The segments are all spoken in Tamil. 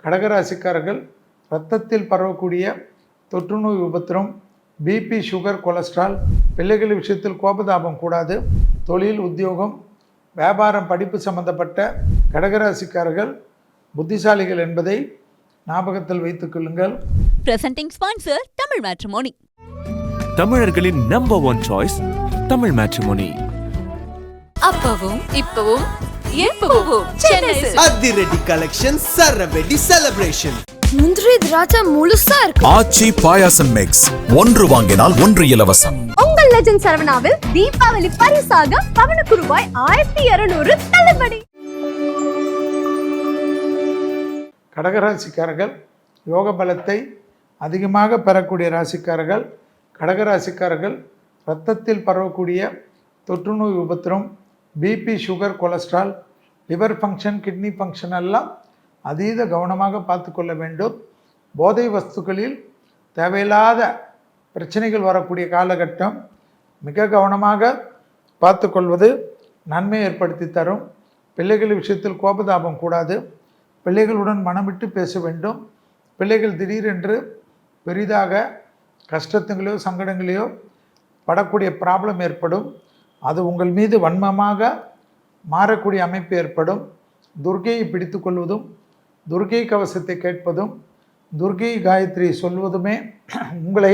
கடகராசிக்காரர்கள் இரத்தத்தில் பரவக்கூடிய தொற்றுநோய் உபத்திரம், பிபி, சுகர், கொலஸ்ட்ரால், பிள்ளைகள் விஷயத்தில் கோபதாபம் கூடாது. தொழில், உத்தியோகம், வியாபாரம், படிப்பு சம்பந்தப்பட்ட கடகராசிக்காரர்கள் புத்திசாலிகள் என்பதை ஞாபகத்தில் வைத்துக் கொள்ளுங்கள். Presenting sponsor Tamil matrimony. தமிழர்களின் நம்பர் 1 சாய்ஸ் தமிழ் மேட்ரிமோனி. அப்பவும் இப்பவும் எப்பவும் சென்னை அதிரடி கலெக்ஷன், சரவெடி செலிப்ரேஷன். முந்திரி திராட்சை முழுசா இருக்கு. ஆச்சி பாயாசம் மிக்ஸ், ஒன்று வாங்கினால் ஒன்று இலவசம். உங்கள் லெஜண்ட் சரவணாவில் தீபாவளி பரிசாக பவனுக்கு ரூபாய் 1200 தள்ளுபடி. கடகராசிக்காரர்கள் யோக பலத்தை அதிகமாக பெறக்கூடிய ராசிக்காரர்கள். கடகராசிக்காரர்கள் இரத்தத்தில் பரவக்கூடிய தொற்றுநோய் உபத்திரம், BP, sugar, cholesterol, liver function, kidney function எல்லாம் அதீத கவனமாக பார்த்து கொள்ள வேண்டும். போதை வஸ்துக்களில் தேவையில்லாத பிரச்சனைகள் வரக்கூடிய காலகட்டம். மிக கவனமாக பார்த்து கொள்வது நன்மை ஏற்படுத்தி தரும். பிள்ளைகள் விஷயத்தில் கோபதாபம் கூடாது. பிள்ளைகளுடன் மனமிட்டு பேச வேண்டும். பிள்ளைகள் திடீரென்று பெரிதாக கஷ்டத்துங்களையோ சங்கடங்களையோ படக்கூடிய ப்ராப்ளம் ஏற்படும். அது உங்கள் மீது வன்மமாக மாறக்கூடிய அமைப்பு ஏற்படும். துர்க்கையை பிடித்து கொள்வதும், துர்க்கை கவசத்தை கேட்பதும், துர்க்கை காயத்ரி சொல்வதுமே உங்களை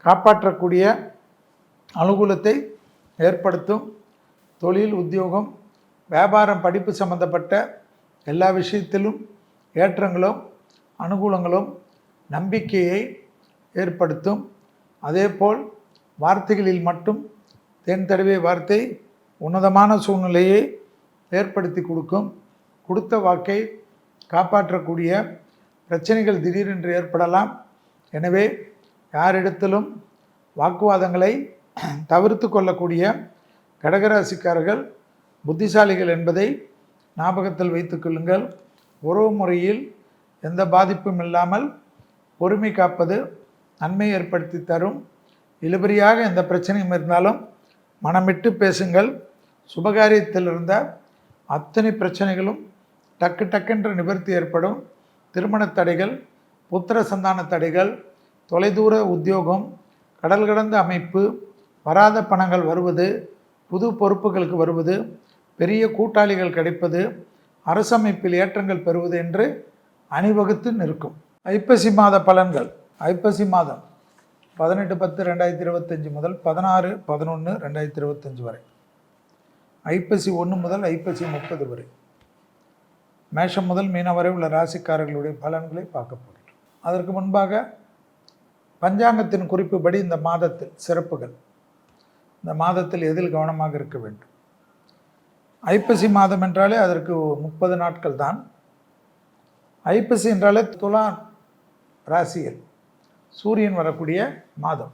காப்பாற்றக்கூடிய அனுகூலத்தை ஏற்படுத்தும். தொழில், உத்தியோகம், வியாபாரம், படிப்பு சம்பந்தப்பட்ட எல்லா விஷயத்திலும் ஏற்றங்களும் அனுகூலங்களும் நம்பிக்கையை ஏற்படுத்தும். அதேபோல் வார்த்தைகளில் மட்டும் தேன் தடவை வார்த்தை உன்னதமான சூழ்நிலையை ஏற்படுத்தி கொடுக்கும். கொடுத்த வாக்கை காப்பாற்றக்கூடிய பிரச்சனைகள் திடீரென்று ஏற்படலாம். எனவே யாரிடத்திலும் வாக்குவாதங்களை தவிர்த்து கொள்ளக்கூடிய கடகராசிக்காரர்கள் புத்திசாலிகள் என்பதை ஞாபகத்தில் வைத்துக் கொள்ளுங்கள். உறவு முறையில் எந்த பாதிப்பும் இல்லாமல் பொறுமை காப்பது நன்மை ஏற்படுத்தி தரும். இழுபறியாக எந்த பிரச்சனையும் இருந்தாலும் மனமிட்டு பேசுங்கள். சுபகாரியத்தில் இருந்த அத்தனை பிரச்சனைகளும் டக்கு டக்கென்று நிவர்த்தி ஏற்படும். திருமண தடைகள், புத்திர சந்தான தடைகள், தொலைதூர உத்தியோகம், கடல் கடந்த அமைப்பு, வராத பணங்கள் வருவது, புது பொறுப்புகளுக்கு வருவது, பெரிய கூட்டாளிகள் கிடைப்பது, அரசமைப்பில் ஏற்றங்கள் பெறுவது என்று அணிவகுத்து நிற்கும். ஐப்பசி மாத பலன்கள். ஐப்பசி மாதம் 18/10/2025 முதல் 16/11/2025 வரை. ஐப்பசி 1 முதல் ஐப்பசி 30 வரை. மேஷம் முதல் மீனம் வரை உள்ள ராசிக்காரர்களுடைய பலன்களை பார்க்க போகிறோம். அதற்கு முன்பாக பஞ்சாங்கத்தின் குறிப்புப்படி இந்த மாதத்தில் சிறப்புகள், இந்த மாதத்தில் எதில் கவனமாக இருக்க வேண்டும். ஐப்பசி மாதம் என்றாலே அதற்கு 30 நாட்கள் தான். ஐப்பசி என்றாலே துலாம் ராசியில் சூரியன் வரக்கூடிய மாதம்.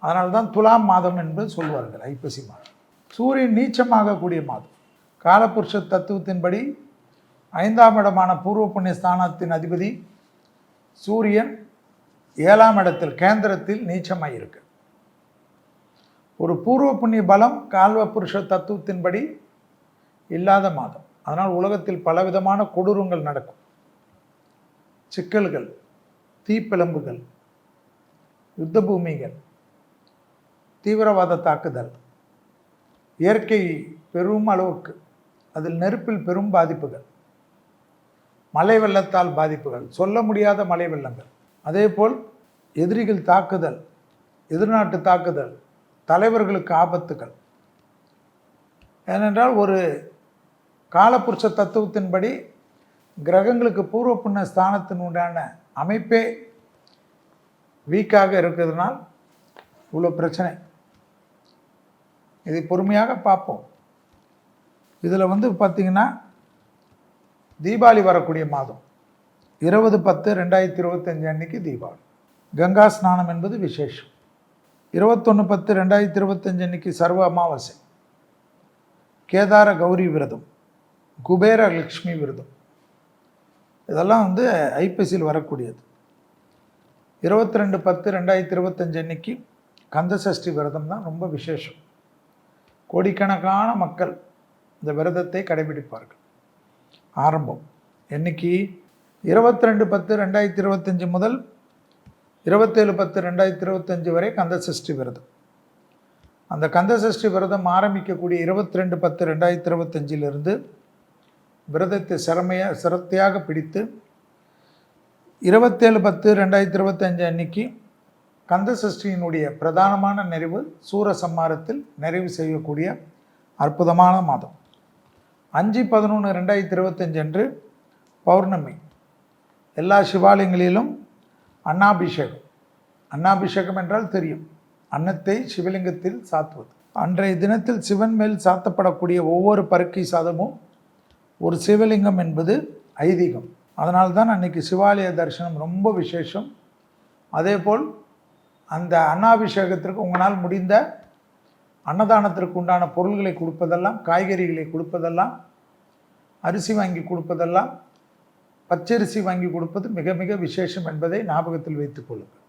அதனால்தான் துலாம் மாதம் என்று சொல்வார்கள். ஐப்பசி மாதம் சூரியன் நீச்சமாகக்கூடிய மாதம். காலபுருஷ தத்துவத்தின்படி 5ஆம் இடமான பூர்வ புண்ணிய ஸ்தானத்தின் அதிபதி சூரியன் 7ஆம் இடத்தில் கேந்திரத்தில் நீச்சமாயிருக்கு. ஒரு பூர்வ புண்ணிய பலம் காலபுருஷ தத்துவத்தின்படி இல்லாத மாதம். அதனால் உலகத்தில் பலவிதமான கொடூரங்கள் நடக்கும். சிக்கல்கள், தீப்பிழம்புகள், யுத்த பூமிகள், தீவிரவாத தாக்குதல், இயற்கை பெரும் அளவுக்கு, அதில் நெருப்பில் பெரும் பாதிப்புகள், மழை வெள்ளத்தால் பாதிப்புகள், சொல்ல முடியாத மழை வெள்ளங்கள், அதேபோல் எதிரிகள் தாக்குதல், எதிர்நாட்டு தாக்குதல், தலைவர்களுக்கு ஆபத்துகள். ஏனென்றால் ஒரு காலபுருஷ தத்துவத்தின்படி கிரகங்களுக்கு பூர்வ புண்ணிய ஸ்தானத்தின் உண்டான அமைப்பே வீக்காக இருக்கிறதுனால் இவ்வளோ பிரச்சனை. இதை பொறுமையாக பார்ப்போம். இதில் பார்த்திங்கன்னா தீபாவளி வரக்கூடிய மாதம் 20/10/2025 அன்னைக்கு தீபாவளி. கங்கா ஸ்நானம் என்பது விசேஷம். 21/10/2025 அன்னைக்கு சர்வ அமாவாசை. கேதார கௌரி விரதம், குபேர லக்ஷ்மி விரதம், இதெல்லாம் ஐப்பசியில் வரக்கூடியது. 22/10/2025 அன்னைக்கு கந்த சஷ்டி விரதம் தான் ரொம்ப விசேஷம். கோடிக்கணக்கான மக்கள் இந்த விரதத்தை கடைபிடிப்பார்கள். ஆரம்பம் என்னைக்கு 22/10/2025 முதல் 27/10/2025 வரை கந்த சஷ்டி விரதம். அந்த கந்த சஷ்டி விரதம் ஆரம்பிக்கக்கூடிய 22/10/2025 விரதத்தை சிரத்தையாக பிடித்து 27/10/2025 அன்னைக்கு கந்த சஷ்டியினுடைய பிரதானமான நிறைவு சூரசம்ஹாரத்தில் நிறைவு செய்யக்கூடிய அற்புதமான மாதம். 5/11/2025 அன்று பௌர்ணமி. எல்லா சிவாலயங்களிலும் அன்னாபிஷேகம். அன்னாபிஷேகம் என்றால் தெரியும், அன்னத்தை சிவலிங்கத்தில் சாத்துவது. அன்றைய தினத்தில் சிவன் மேல் சாத்தப்படக்கூடிய ஒவ்வொரு பருக்கை சாதமும் ஒரு சிவலிங்கம் என்பது ஐதீகம். அதனால்தான் அன்றைக்கி சிவாலய தரிசனம் ரொம்ப விசேஷம். அதேபோல் அந்த அன்னாபிஷேகத்திற்கு உங்களால் முடிந்த அன்னதானத்திற்கு உண்டான பொருள்களை கொடுப்பதெல்லாம், காய்கறிகளை கொடுப்பதெல்லாம், அரிசி வாங்கி கொடுப்பதெல்லாம், பச்சரிசி வாங்கி கொடுப்பது மிக மிக விசேஷம் என்பதை ஞாபகத்தில் வைத்துக் கொள்ளுங்கள்.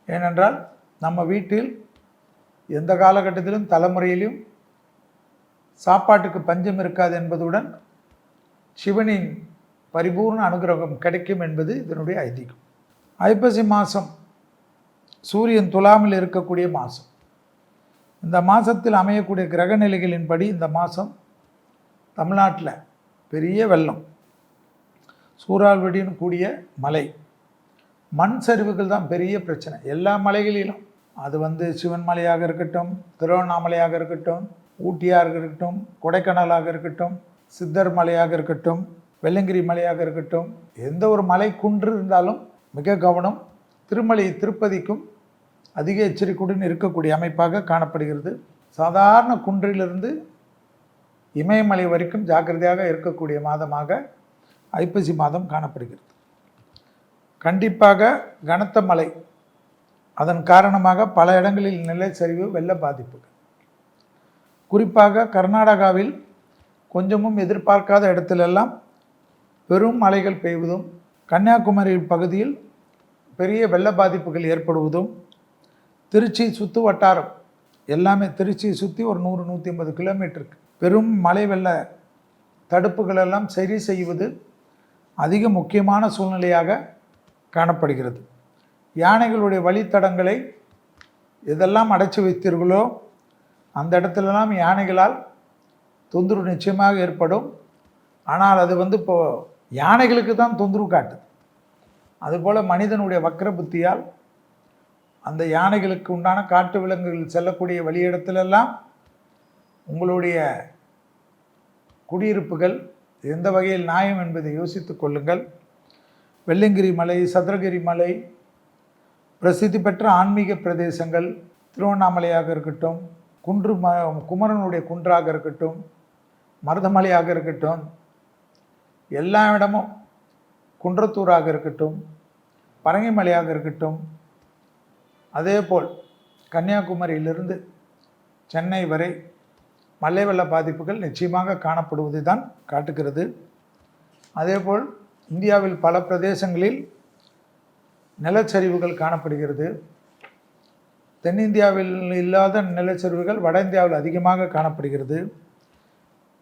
ஏனென்றால் நம்ம வீட்டில் எந்த காலகட்டத்திலும் தலைமுறையிலும் சாப்பாட்டுக்கு பஞ்சம் இருக்காது என்பதுடன் சிவனின் பரிபூர்ண அனுகிரகம் கிடைக்கும் என்பது இதனுடைய ஐதீகம். ஐப்பசி மாதம் சூரியன் துலாமில் இருக்கக்கூடிய மாதம். இந்த மாதத்தில் அமையக்கூடிய கிரக நிலைகளின்படி இந்த மாதம் தமிழ்நாட்டில் பெரிய வெள்ளம், சூறாவளியுடன் கூடிய மழை, மண் சரிவுகள் தான் பெரிய பிரச்சனை எல்லா மலைகளிலும். அது சிவன் மலையாக இருக்கட்டும், திருவண்ணாமலையாக இருக்கட்டும், ஊட்டியாக இருக்கட்டும், கொடைக்கானலாக இருக்கட்டும், சித்தர் மலையாக இருக்கட்டும், வெள்ளங்கிரி மலையாக இருக்கட்டும், எந்த ஒரு மலை குன்று இருந்தாலும் மிக கவனம். திருமலை திருப்பதிக்கும் அதிக எச்சரிக்கையுடன் இருக்கக்கூடிய அமைப்பாக காணப்படுகிறது. சாதாரண குன்றிலிருந்து இமயமலை வரைக்கும் ஜாக்கிரதையாக இருக்கக்கூடிய மாதமாக ஐப்பசி மாதம் காணப்படுகிறது. கண்டிப்பாக கனத்த மழை, அதன் காரணமாக பல இடங்களில் நிலச்சரிவு, வெள்ள பாதிப்புகள். குறிப்பாக கர்நாடகாவில் கொஞ்சமும் எதிர்பார்க்காத இடத்திலெல்லாம் பெரும் மழைகள் பெய்வதும், கன்னியாகுமரி பகுதியில் பெரிய வெள்ள பாதிப்புகள் ஏற்படுவதும், திருச்சி சுற்று வட்டாரம் எல்லாமே, திருச்சியை சுற்றி ஒரு 100-150 கிலோமீட்டருக்கு பெரும் மழை வெள்ள தடுப்புகளெல்லாம் சரி செய்வது அதிக முக்கியமான சூழ்நிலையாக காணப்படுகிறது. யானைகளுடைய வழித்தடங்களை எதெல்லாம் அடைச்சி வைத்தீர்களோ அந்த இடத்துலலாம் யானைகளால் தொந்தரவு நிச்சயமாக ஏற்படும். ஆனால் அது இப்போது யானைகளுக்கு தான் தொந்தரவு காட்டுது. அதுபோல் மனிதனுடைய வக்ர புத்தியால் அந்த யானைகளுக்கு உண்டான காட்டு விலங்குகள் செல்லக்கூடிய வழியிடத்திலெல்லாம் உங்களுடைய குடியிருப்புகள் எந்த வகையில் நியாயம் என்பதை யோசித்து கொள்ளுங்கள். வெள்ளங்கிரி மலை, சதுரகிரி மலை, பிரசித்தி பெற்ற ஆன்மீக பிரதேசங்கள், திருவண்ணாமலையாக இருக்கட்டும், குமரனுடைய குன்றாக இருக்கட்டும், மருதமலையாக இருக்கட்டும், எல்லா இடமும், குன்றத்தூராக இருக்கட்டும், பரங்கிமலையாக இருக்கட்டும், அதேபோல் கன்னியாகுமரியிலிருந்து சென்னை வரை மழை வெள்ள பாதிப்புகள் நிச்சயமாக காணப்படுவது தான் காட்டுகிறது. அதேபோல் இந்தியாவில் பல பிரதேசங்களில் நிலச்சரிவுகள் காணப்படுகிறது. தென்னிந்தியாவில் இல்லாத நிலச்சரிவுகள் வட இந்தியாவில் அதிகமாக காணப்படுகிறது.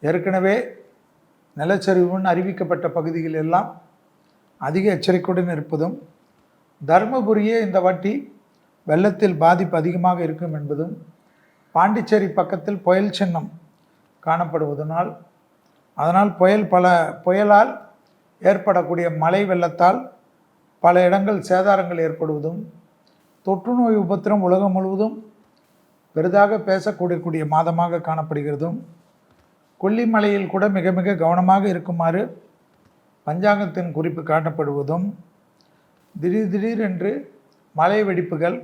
ஏற்கனவே நிலச்சரிவுன்னு அறிவிக்கப்பட்ட பகுதிகள் எல்லாம் அதிக எச்சரிக்கையுடன் இருப்பதும், தருமபுரியே இந்த வாட்டி வெள்ளத்தில் பாதிப்பு அதிகமாக இருக்கும் என்பதும், பாண்டிச்சேரி பக்கத்தில் புயல் சின்னம் காணப்படுவதனால், அதனால் புயலால் ஏற்படக்கூடிய மழை வெள்ளத்தால் பல இடங்கள் சேதாரங்கள் ஏற்படுவதும், தொற்று நோய் உபத்திரம் உலகம் முழுவதும் பெரிதாக பேசக்கூடிய மாதமாக காணப்படுகிறதும், கொல்லிமலையில் கூட மிக மிக கவனமாக இருக்குமாறு பஞ்சாங்கத்தின் குறிப்பு காட்டப்படுவதும், திடீரென்று மழை வெடிப்புகள்,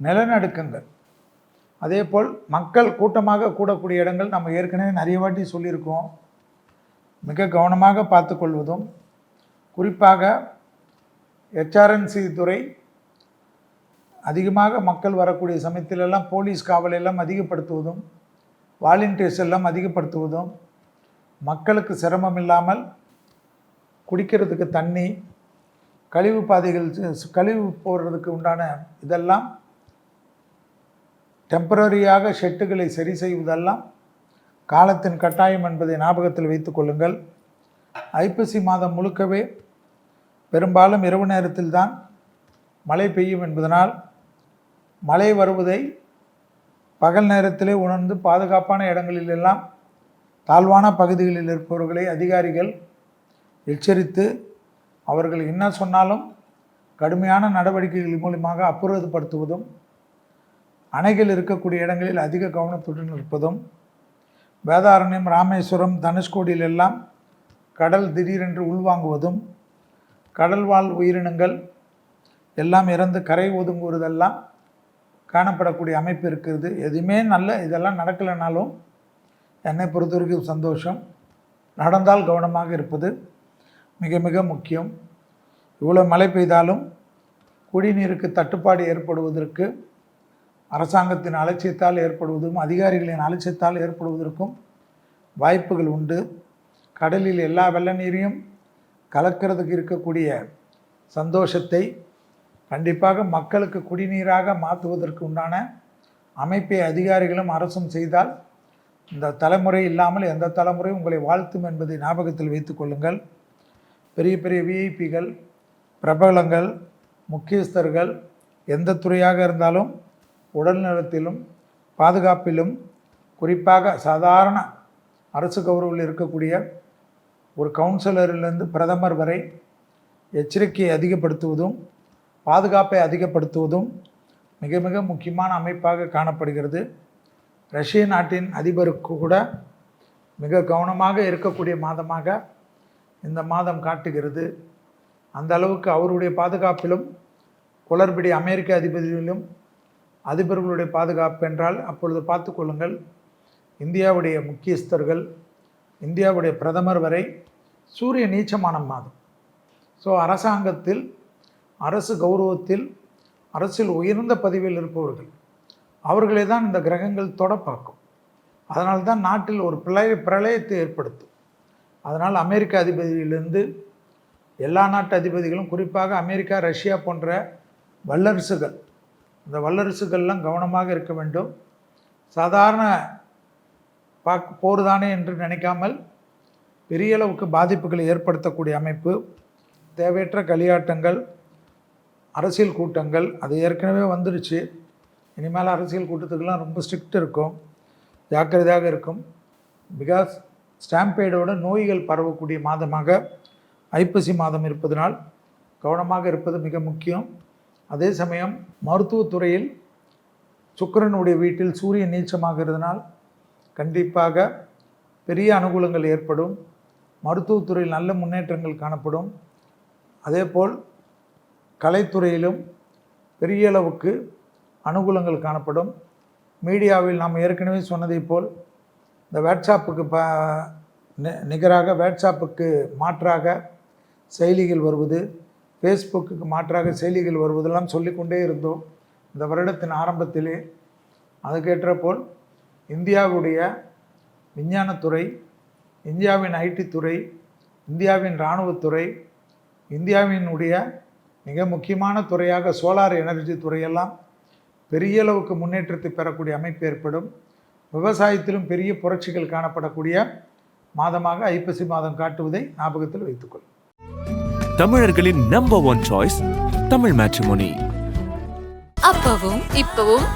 நிலநடுக்கங்கள், அதேபோல் மக்கள் கூட்டமாக கூடக்கூடிய இடங்கள் நம்ம ஏற்கனவே நிறைய வாட்டி சொல்லியிருக்கோம், மிக கவனமாக பார்த்து கொள்வதும், குறிப்பாக HRNC துறை அதிகமாக மக்கள் வரக்கூடிய சமயத்திலெல்லாம் போலீஸ் காவல் எல்லாம் அதிகப்படுத்துவதும், வாலண்டியர்ஸ் எல்லாம் அதிகப்படுத்துவதும், மக்களுக்கு சிரமம் இல்லாமல் குடிக்கிறதுக்கு தண்ணி, கழிவு பாதைகள், கழிவு போடுறதுக்கு உண்டான இதெல்லாம் டெம்பரரியாக ஷெட்டுகளை சரி செய்வதெல்லாம் காலத்தின் கட்டாயம் என்பதை ஞாபகத்தில் வைத்து கொள்ளுங்கள். ஐப்பசி மாதம் முழுக்கவே பெரும்பாலும் இரவு நேரத்தில் தான் மழை பெய்யும் என்பதனால் மழை வருவதை பகல் நேரத்திலே உணர்ந்து பாதுகாப்பான இடங்களிலெல்லாம் தாழ்வான பகுதிகளில் இருப்பவர்களை அதிகாரிகள் எச்சரித்து அவர்கள் என்ன சொன்னாலும் கடுமையான நடவடிக்கைகள் மூலமாக அப்புறப்படுத்துவதும், அணைகள் இருக்கக்கூடிய இடங்களில் அதிக கவனத்துடன் இருப்பதும், வேதாரண்யம், ராமேஸ்வரம், தனுஷ்கோடியில் எல்லாம் கடல் திடீரென்று உள்வாங்குவதும், கடல்வாழ் உயிரினங்கள் எல்லாம் இறந்து கரை ஒதுங்குவதெல்லாம் காணப்படக்கூடிய அமைப்பு இருக்கிறது. எதுவுமே இதெல்லாம் நடக்கலைனாலும் என்னை பொறுத்த வரைக்கும் சந்தோஷம். நடந்தால் கவனமாக இருப்பது மிக மிக முக்கியம். இவ்வளோ மழை பெய்தாலும் குடிநீருக்கு தட்டுப்பாடு ஏற்படுவதற்கு அரசாங்கத்தின் அலட்சியத்தால் ஏற்படுவதும் அதிகாரிகளின் அலட்சியத்தால் ஏற்படுவதற்கும் வாய்ப்புகள் உண்டு. கடலில் எல்லா வெள்ள நீரையும் கலக்கிறதுக்கு இருக்கக்கூடிய சந்தோஷத்தை கண்டிப்பாக மக்களுக்கு குடிநீராக மாற்றுவதற்கு உண்டான அமைப்பை அதிகாரிகளும் அரசும் செய்தால் இந்த தலைமுறை இல்லாமல் எந்த தலைமுறை உங்களை வாழ்த்தும் என்பதை ஞாபகத்தில் வைத்து கொள்ளுங்கள். பெரிய பெரிய விஐபிகள், பிரபலங்கள், முக்கியஸ்தர்கள் எந்த துறையாக இருந்தாலும் உடல்நலத்திலும் பாதுகாப்பிலும், குறிப்பாக சாதாரண அரசு கௌரவில் இருக்கக்கூடிய ஒரு கவுன்சிலரிலிருந்து பிரதமர் வரை எச்சரிக்கையை அதிகப்படுத்துவதும் பாதுகாப்பை அதிகப்படுத்துவதும் மிக மிக முக்கியமான அமைப்பாக காணப்படுகிறது. ரஷ்ய நாட்டின் அதிபருக்கு கூட மிக கவனமாக இருக்கக்கூடிய மாதமாக இந்த மாதம் காட்டுகிறது. அந்த அளவுக்கு அவருடைய பாதுகாப்பிலும் குளறுபடி அமெரிக்க அதிபதியிலும் அதிபர்களுடைய பாதுகாப்பு என்றால் அப்பொழுது பார்த்து கொள்ளுங்கள். இந்தியாவுடைய முக்கியஸ்தர்கள், இந்தியாவுடைய பிரதமர் வரை சூரிய நீச்சமான மாதம். ஸோ அரசாங்கத்தில், அரசு கௌரவத்தில், அரசில் உயர்ந்த பதவியில் இருப்பவர்கள் அவர்களே தான் இந்த கிரகங்கள் தொட பார்க்கும். அதனால்தான் நாட்டில் ஒரு பிரளயத்தை ஏற்படுத்தும். அதனால் அமெரிக்க அதிபதியிலிருந்து எல்லா நாட்டு அதிபதிகளும், குறிப்பாக அமெரிக்கா, ரஷ்யா போன்ற வல்லரசுகள், இந்த வல்லரசுகள்லாம் கவனமாக இருக்க வேண்டும். சாதாரண போர் தானே என்று நினைக்காமல் பெரிய அளவுக்கு பாதிப்புகளை ஏற்படுத்தக்கூடிய அமைப்பு, தேவையற்ற களியாட்டங்கள், அரசியல் கூட்டங்கள், அது ஏற்கனவே வந்துடுச்சு. இனிமேல் அரசியல் கூட்டத்துக்கெல்லாம் ரொம்ப ஸ்ட்ரிக்ட் இருக்கும், ஜாக்கிரதையாக இருக்கும். பிகாஸ் ஸ்டாம்பேடோட நோய்கள் பரவக்கூடிய மாதமாக ஐப்பசி மாதம் இருப்பதனால் கவனமாக இருப்பது மிக முக்கியம். அதே சமயம் மருத்துவத்துறையில் சுக்கிரனுடைய வீட்டில் சூரியன் நீச்சமாகிறதுனால் கண்டிப்பாக பெரிய அனுகூலங்கள் ஏற்படும். மருத்துவத்துறையில் நல்ல முன்னேற்றங்கள் காணப்படும். அதேபோல் கலைத்துறையிலும் பெரிய அளவுக்கு அனுகூலங்கள் காணப்படும். மீடியாவில் நாம் ஏற்கனவே சொன்னதை போல் இந்த வாட்ஸ்அப்புக்கு நிகராக, வாட்ஸ்அப்புக்கு மாற்றாக செயலிகள் வருவது, ஃபேஸ்புக்கு மாற்றாக செயலிகள் வருவதெல்லாம் சொல்லிக்கொண்டே இருந்தோம் இந்த வருடத்தின் ஆரம்பத்திலே. அதுக்கேற்ற போல் இந்தியாவுடைய விஞ்ஞானத்துறை, இந்தியாவின் ஐடி துறை, இந்தியாவின் இராணுவத்துறை, இந்தியாவினுடைய மிக முக்கியமான துறையாக சோலார் எனர்ஜி துறையெல்லாம் பெரிய அளவுக்கு முன்னேற்றத்தை பெறக்கூடிய அமைப்பு ஏற்படும். விவசாயத்திலும் பெரிய புரட்சிகள் காணப்படக்கூடிய மாதமாக ஐப்பசி மாதம் காட்டுவதை ஞாபகத்தில் வைத்துக்கொள். தமிழர்களின் number one choice Tamil matrimony. அப்பவும் இப்பவும்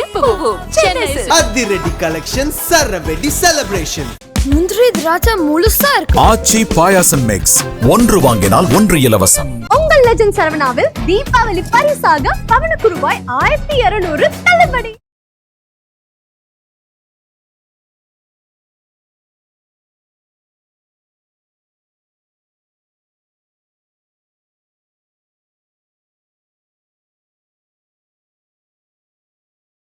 எப்பவும் சென்னை சில்க்ஸ். அதிரடி கலெக்ஷன், சரவெடி செலிப்ரேஷன். முந்திரி திராட்சை முழுசா இருக்கு. ஆச்சி பாயாசம் மிக்ஸ், ஒன்று வாங்கினால் ஒன்று இலவசம். உங்கள் லெஜண்ட் சரவணாவில் தீபாவளி பரிசாக பவனுக்கு ரூபாய் 1200 தள்ளுபடி.